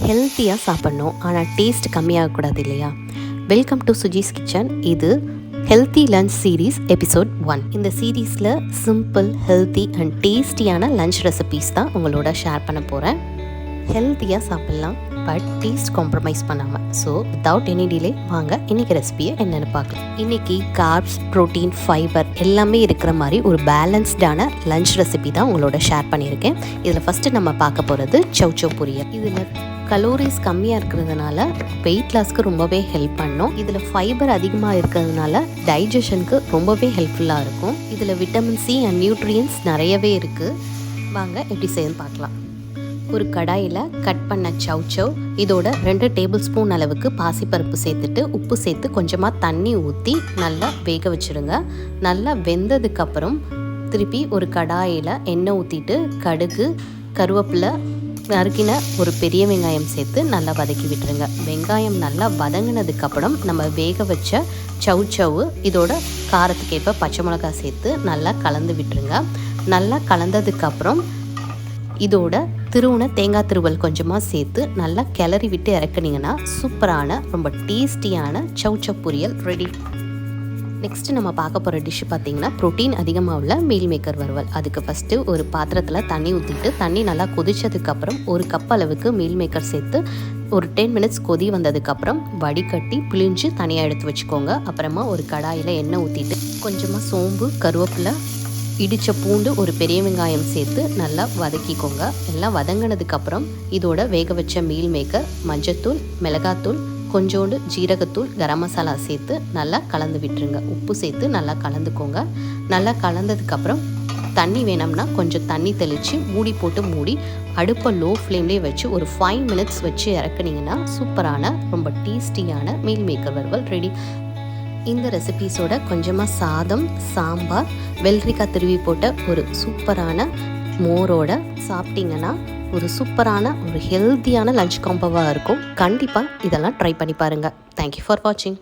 ஹெல்த்தியாக சாப்பிட்ணும், ஆனால் டேஸ்ட் கம்மியாகக்கூடாது இல்லையா? Welcome to Suji's kitchen. இது ஹெல்த்தி லஞ்ச் சீரீஸ் எபிசோட் 1. இந்த சீரீஸில் சிம்பிள், ஹெல்த்தி அண்ட் டேஸ்டியான லஞ்ச் ரெசிபீஸ் தான் உங்களோட ஷேர் பண்ண போகிறேன். ஹெல்த்தியாக சாப்பிட்லாம், பட் டேஸ்ட் காம்ப்ரமைஸ் பண்ணாமல். ஸோ வித்தவுட் எனி டிலே வாங்க இன்றைக்கி ரெசிபியை என்னென்னு பார்க்கலாம். இன்றைக்கி கார்ப்ஸ், ப்ரோட்டீன், ஃபைபர் எல்லாமே இருக்கிற மாதிரி ஒரு பேலன்ஸ்டான லஞ்ச் ரெசிபி தான் உங்களோட ஷேர் பண்ணியிருக்கேன். இதில் ஃபஸ்ட்டு நம்ம பார்க்க போகிறது சௌச்சௌ பொரியல். இதில் கலோரிஸ் கம்மியாக இருக்கிறதுனால வெயிட் லாஸ்க்கு ரொம்பவே ஹெல்ப் பண்ணும். இதில் ஃபைபர் அதிகமாக இருக்கிறதுனால டைஜஷனுக்கு ரொம்பவே ஹெல்ப்ஃபுல்லாக இருக்கும். இதில் விட்டமின் சி அண்ட் நியூட்ரியன்ஸ் நிறையவே இருக்குது. வாங்க எப்படி செய்யணும்னு பார்க்கலாம். ஒரு கடாயில் கட் பண்ண சௌச்சௌ, இதோட 2 டேபிள் ஸ்பூன் அளவுக்கு பாசிப்பருப்பு சேர்த்துட்டு உப்பு சேர்த்து கொஞ்சமாக தண்ணி ஊற்றி நல்லா வேக வச்சுருங்க. நல்லா வெந்ததுக்கப்புறம் திருப்பி ஒரு கடாயில் எண்ணெய் ஊற்றிட்டு கடுகு, கருவேப்பிலை, நறுக்கின ஒரு பெரிய வெங்காயம் சேர்த்து நல்லா வதக்கி விட்டுருங்க. வெங்காயம் நல்லா வதங்கினதுக்கப்புறம் நம்ம வேக வச்ச சௌச்சௌவு, இதோட காரத்துக்கேற்ப பச்சை மிளகாய் சேர்த்து நல்லா கலந்து விட்டுருங்க. நல்லா கலந்ததுக்கப்புறம் இதோட திருவுன தேங்காய் திருவல் கொஞ்சமாக சேர்த்து நல்லா கிளறி விட்டு இறக்குனீங்கன்னா சூப்பரான ரொம்ப டேஸ்டியான சௌச்சௌ பொரியல் ரெடி. நெக்ஸ்ட்டு நம்ம பார்க்க போகிற டிஷ்ஷு பார்த்திங்கன்னா ப்ரோட்டீன் அதிகமாக உள்ள மீல் மேக்கர் வறுவல். அதுக்கு ஃபஸ்ட்டு ஒரு பாத்திரத்தில் தண்ணி ஊற்றிட்டு தண்ணி நல்லா கொதிச்சதுக்கப்புறம் 1 கப் அளவுக்கு மீல் மேக்கர் சேர்த்து ஒரு 10 மினிட்ஸ் கொதி வந்ததுக்கப்புறம் வடிகட்டி பிழிஞ்சு தனியாக எடுத்து வச்சுக்கோங்க. அப்புறமா ஒரு கடாயில் எண்ணெய் ஊற்றிட்டு கொஞ்சமாக சோம்பு, கருவேப்பிலை, இடித்த பூண்டு, ஒரு பெரிய வெங்காயம் சேர்த்து நல்லா வதக்கிக்கோங்க. எல்லாம் வதங்கினதுக்கப்புறம் இதோட வேக வச்ச மீல் மேக்கர், மஞ்சத்தூள், மிளகாத்தூள், கொஞ்சோண்டு ஜீரகத்தூள், கரம் மசாலா சேர்த்து நல்லா கலந்து விட்டுருங்க. உப்பு சேர்த்து நல்லா கலந்துக்கோங்க. நல்லா கலந்ததுக்கப்புறம் தண்ணி வேணும்னா கொஞ்சம் தண்ணி தெளித்து மூடி போட்டு மூடி அடுப்பை லோ ஃப்ளேம்லேயே வச்சு ஒரு 5 மினிட்ஸ் வச்சு இறக்குனீங்கன்னா சூப்பரான ரொம்ப டேஸ்டியான மீல் மேக்கர் வறுவல் ரெடி. இந்த ரெசிபீஸோட கொஞ்சமாக சாதம், சாம்பார், வெள்ளரிக்காய் திருவி போட்ட ஒரு சூப்பரான மோரோட சாப்பிட்டிங்கன்னா ஒரு சூப்பரான ஒரு ஹெல்த்தியான லஞ்ச் காம்போவாக இருக்கும். கண்டிப்பாக இதெல்லாம் ட்ரை பண்ணி பாருங்கள். தேங்க்யூ ஃபார் வாட்சிங்.